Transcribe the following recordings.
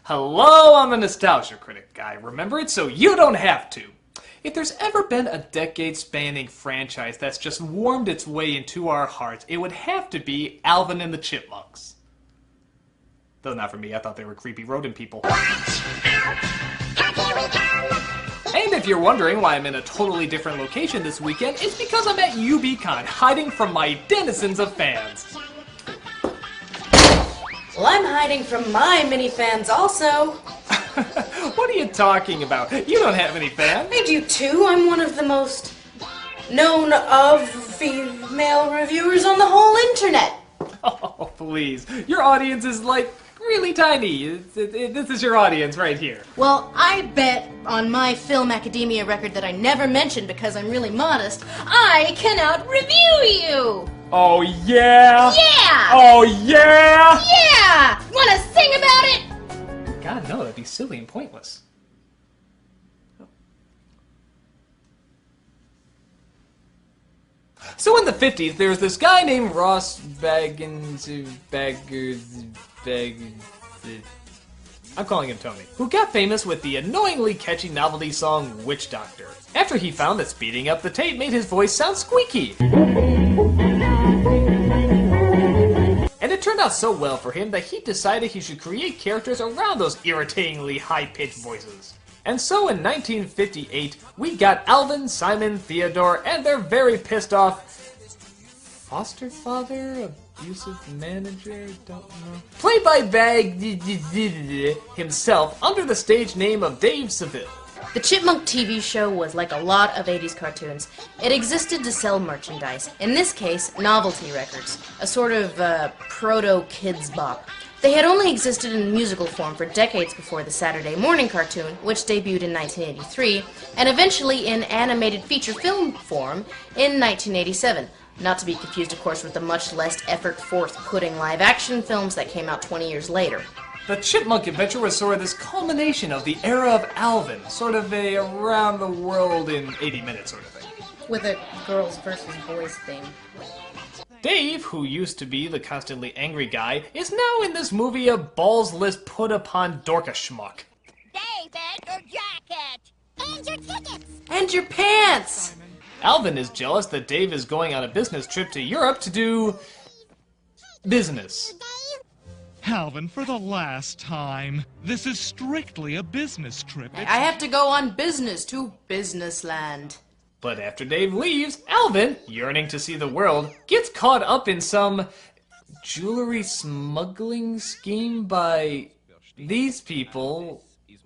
Hello, I'm a nostalgia critic guy. Remember it so you don't have to. If there's ever been a decade-spanning franchise that's just warmed its way into our hearts, it would have to be Alvin and the Chipmunks. Though not for me, I thought they were creepy rodent people. And if you're wondering why I'm in a totally different location this weekend, it's because I'm at UBCon, hiding from my denizens of fans. Well, I'm hiding from my mini fans also. What are you talking about? You don't have any fans. I do too. I'm one of the most known of female reviewers on the whole internet. Oh, please. Your audience is like really tiny. This is your audience right here. Well, I bet on my Film Academia record that I never mentioned because I'm really modest, I can out-review you! Oh, yeah? Yeah! Oh, yeah? Yeah! Wanna sing about it? God, no, that'd be silly and pointless. So in the 50s, there was this guy named Ross I'm calling him Tony, who got famous with the annoyingly catchy novelty song Witch Doctor, after he found that speeding up the tape made his voice sound squeaky. And it turned out so well for him that he decided he should create characters around those irritatingly high-pitched voices. And so in 1958, we got Alvin, Simon, Theodore, and their very pissed off foster father, abusive manager, don't know, played by Bag himself under the stage name of Dave Seville. The Chipmunk TV show was like a lot of 80s cartoons. It existed to sell merchandise, in this case, novelty records, a sort of proto-kids bop. They had only existed in musical form for decades before the Saturday morning cartoon, which debuted in 1983, and eventually in animated feature film form in 1987. Not to be confused, of course, with the much less effort-forth-putting live-action films that came out 20 years later. The Chipmunk adventure was sort of this culmination of the era of Alvin, sort of a around the world in 80 minutes sort of thing. With a girls versus boys thing. Dave, who used to be the constantly angry guy, is now in this movie a balls-less put-upon dorka-schmuck. David, your jacket! And your tickets! And your pants! Alvin is jealous that Dave is going on a business trip to Europe to do business. Alvin, for the last time, this is strictly a business trip. I have to go on business to Businessland. But after Dave leaves, Alvin, yearning to see the world, gets caught up in some jewelry smuggling scheme by these people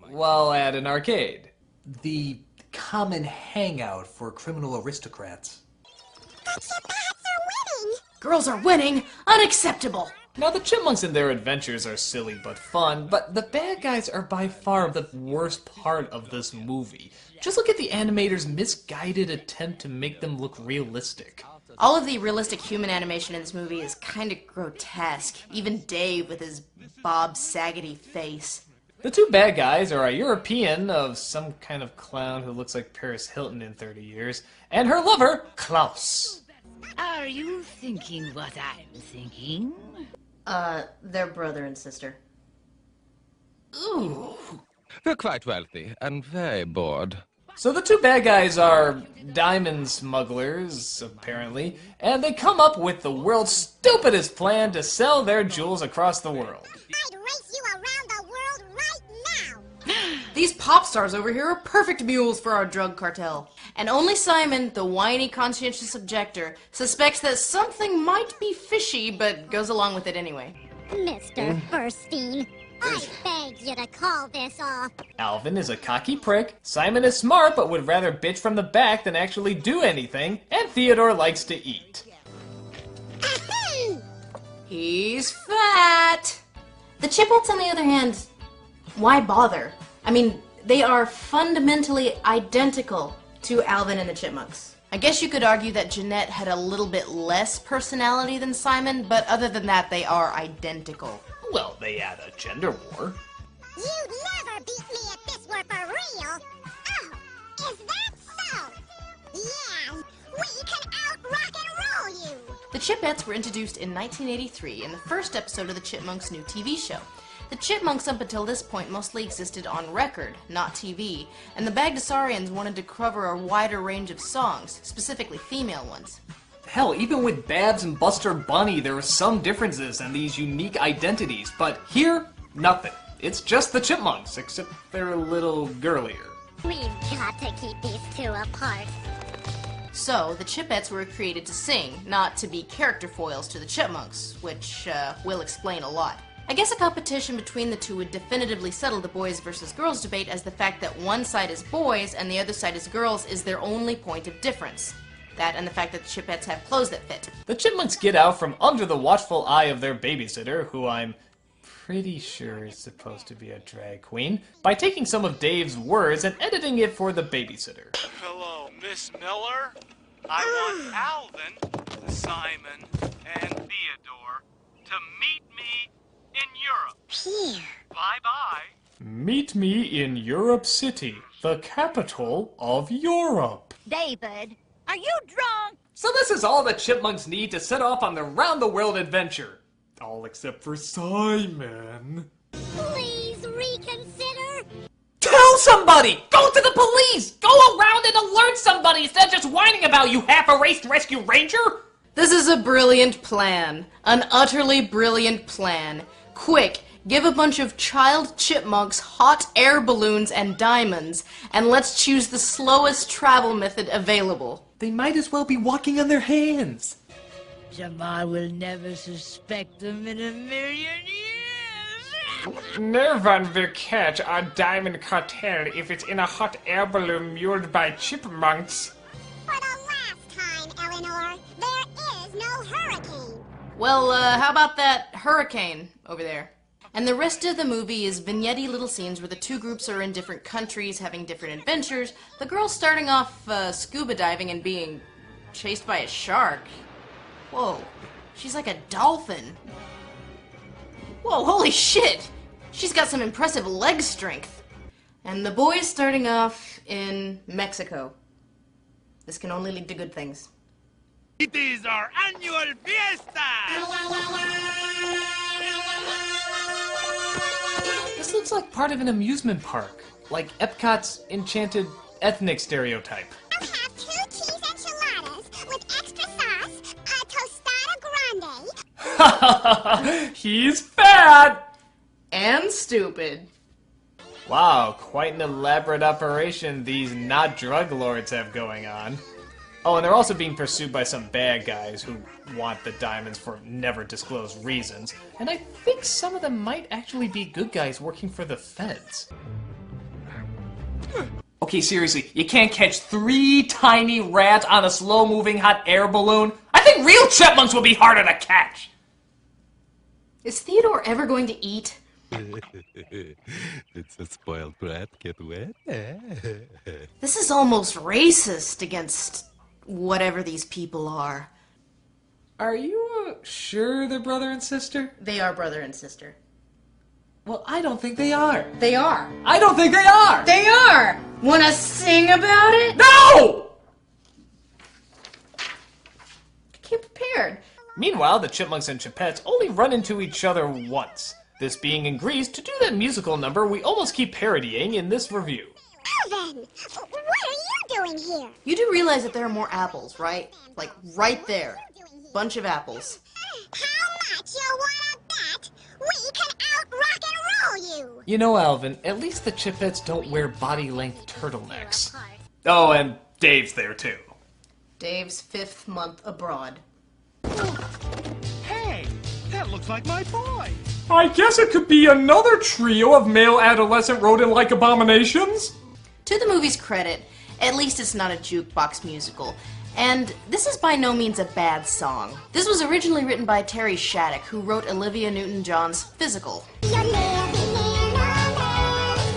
while at an arcade. The common hangout for criminal aristocrats. Girls are winning! Unacceptable! Now, the Chipmunks and their adventures are silly but fun, but the bad guys are by far the worst part of this movie. Just look at the animators' misguided attempt to make them look realistic. All of the realistic human animation in this movie is kind of grotesque. Even Dave with his Bob Saggety face. The two bad guys are a European of some kind of clown who looks like Paris Hilton in 30 years, and her lover, Klaus. Are you thinking what I'm thinking? They're brother and sister. Ooh. We're quite wealthy and very bored. So the two bad guys are diamond smugglers, apparently, and they come up with the world's stupidest plan to sell their jewels across the world. I'd race you around the world right now! These pop stars over here are perfect mules for our drug cartel. And only Simon, the whiny conscientious objector, suspects that something might be fishy, but goes along with it anyway. Mr. Furstein, I beg you to call this off. Alvin is a cocky prick, Simon is smart but would rather bitch from the back than actually do anything, and Theodore likes to eat. He's fat! The Chipmunks, on the other hand, why bother? I mean, they are fundamentally identical to Alvin and the Chipmunks. I guess you could argue that Jeanette had a little bit less personality than Simon, but other than that, they are identical. Well, they had a gender war. You'd never beat me at this one for real! Oh, is that so? Yeah, we can out-rock and roll you! The Chipettes were introduced in 1983 in the first episode of the Chipmunks' new TV show. The Chipmunks up until this point mostly existed on record, not TV, and the Bagdasarians wanted to cover a wider range of songs, specifically female ones. Hell, even with Babs and Buster Bunny, there are some differences and these unique identities, but here, nothing. It's just the Chipmunks, except they're a little girlier. We've got to keep these two apart. So, the Chipettes were created to sing, not to be character foils to the Chipmunks, which will explain a lot. I guess a competition between the two would definitively settle the boys versus girls debate, as the fact that one side is boys and the other side is girls is their only point of difference. That and the fact that the Chipettes have clothes that fit. The Chipmunks get out from under the watchful eye of their babysitter, who I'm pretty sure is supposed to be a drag queen, by taking some of Dave's words and editing it for the babysitter. Hello, Miss Miller. I want Alvin, Simon, and Theodore to meet me in Europe. Phew. Bye-bye. Meet me in Europe City, the capital of Europe. David, are you drunk? So this is all the Chipmunks need to set off on their round-the-world adventure. All except for Simon. Please reconsider. Tell somebody! Go to the police! Go around and alert somebody instead of just whining about you half-erased rescue ranger! This is a brilliant plan. An utterly brilliant plan. Quick, give a bunch of child chipmunks hot air balloons and diamonds, and let's choose the slowest travel method available. They might as well be walking on their hands. Jamar will never suspect them in a million years. No one will catch our diamond cartel if it's in a hot air balloon mewed by chipmunks. For the last time, Eleanor, there is no hurricane. Well, how about that hurricane over there? And the rest of the movie is vignette-y little scenes where the two groups are in different countries having different adventures. The girl's starting off scuba diving and being chased by a shark. Whoa, she's like a dolphin. Whoa, holy shit! She's got some impressive leg strength. And the boy's starting off in Mexico. This can only lead to good things. It is our annual fiesta! This looks like part of an amusement park, like Epcot's enchanted ethnic stereotype. I'll have 2 cheese enchiladas with extra sauce, a tostada grande. He's fat! And stupid. Wow, quite an elaborate operation these not drug lords have going on. Oh, and they're also being pursued by some bad guys who want the diamonds for never disclosed reasons. And I think some of them might actually be good guys working for the feds. Okay, seriously, you can't catch 3 tiny rats on a slow-moving hot air balloon? I think real chipmunks would be harder to catch! Is Theodore ever going to eat? It's a spoiled brat, get wet. This is almost racist against whatever these people are. Are you sure they're brother and sister? They are brother and sister. Well, I don't think they are. They are. I don't think they are! They are! Wanna sing about it? No! I came prepared. Meanwhile, the Chipmunks and Chipettes only run into each other once. This being in Greece to do that musical number we almost keep parodying in this review. Alvin, what are you doing here? You do realize that there are more apples, right? Like, right there. Bunch of apples. How much you wanna bet we can out-rock and roll you? You know, Alvin, at least the Chipettes don't wear body-length turtlenecks. Oh, and Dave's there too. Dave's 5th month abroad. Hey, that looks like my boy. I guess it could be another trio of male adolescent rodent-like abominations. To the movie's credit, at least it's not a jukebox musical. And this is by no means a bad song. This was originally written by Terry Shattuck, who wrote Olivia Newton-John's Physical. You're living in a man's world, they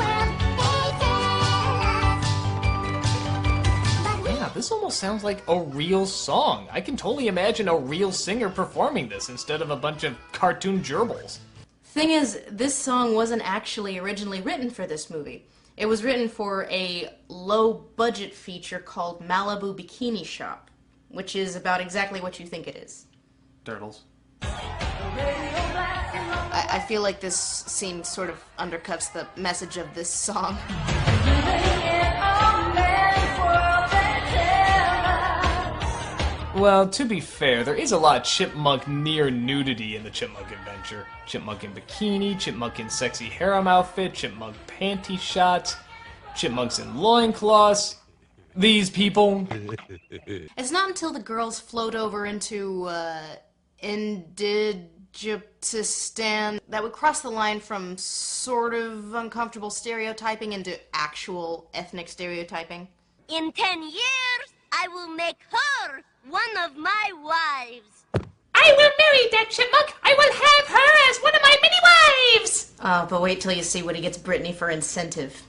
say. Yeah, this almost sounds like a real song. I can totally imagine a real singer performing this instead of a bunch of cartoon gerbils. Thing is, this song wasn't actually originally written for this movie. It was written for a low-budget feature called Malibu Bikini Shop, which is about exactly what you think it is. Turtles. I feel like this scene sort of undercuts the message of this song. Well, to be fair, there is a lot of Chipmunk near nudity in the Chipmunk Adventure. Chipmunk in bikini, Chipmunk in sexy harem outfit, Chipmunk panty shots, Chipmunks in loincloths. These people. It's not until the girls float over into, Indigistan that would cross the line from sort of uncomfortable stereotyping into actual ethnic stereotyping. In 10 years, I will make her one of my wives. I will marry that Chipmunk! I will have her as one of my many wives! Oh, but wait till you see what he gets Brittany for incentive.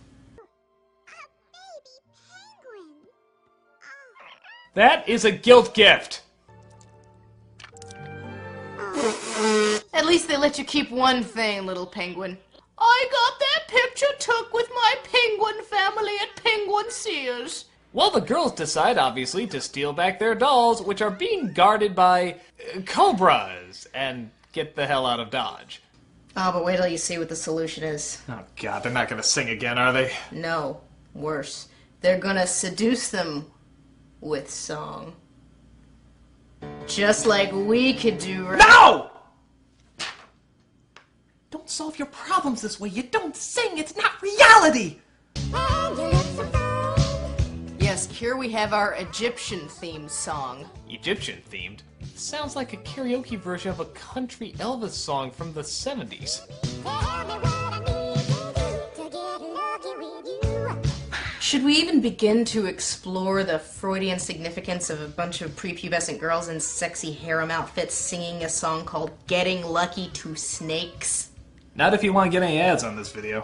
That is a guilt gift! At least they let you keep one thing, little penguin. I got that picture took with my penguin family at Penguin Sears. Well, the girls decide, obviously, to steal back their dolls, which are being guarded by cobras, and get the hell out of Dodge. Oh, but wait till you see what the solution is. Oh god, they're not gonna sing again, are they? No, worse. They're gonna seduce them with song. Just like we could do right. No! Don't solve your problems this way. You don't sing. It's not reality. Yes, here we have our Egyptian-themed song. Egyptian-themed? Sounds like a karaoke version of a country Elvis song from the 70s. Should we even begin to explore the Freudian significance of a bunch of prepubescent girls in sexy harem outfits singing a song called Getting Lucky to Snakes? Not if you want to get any ads on this video.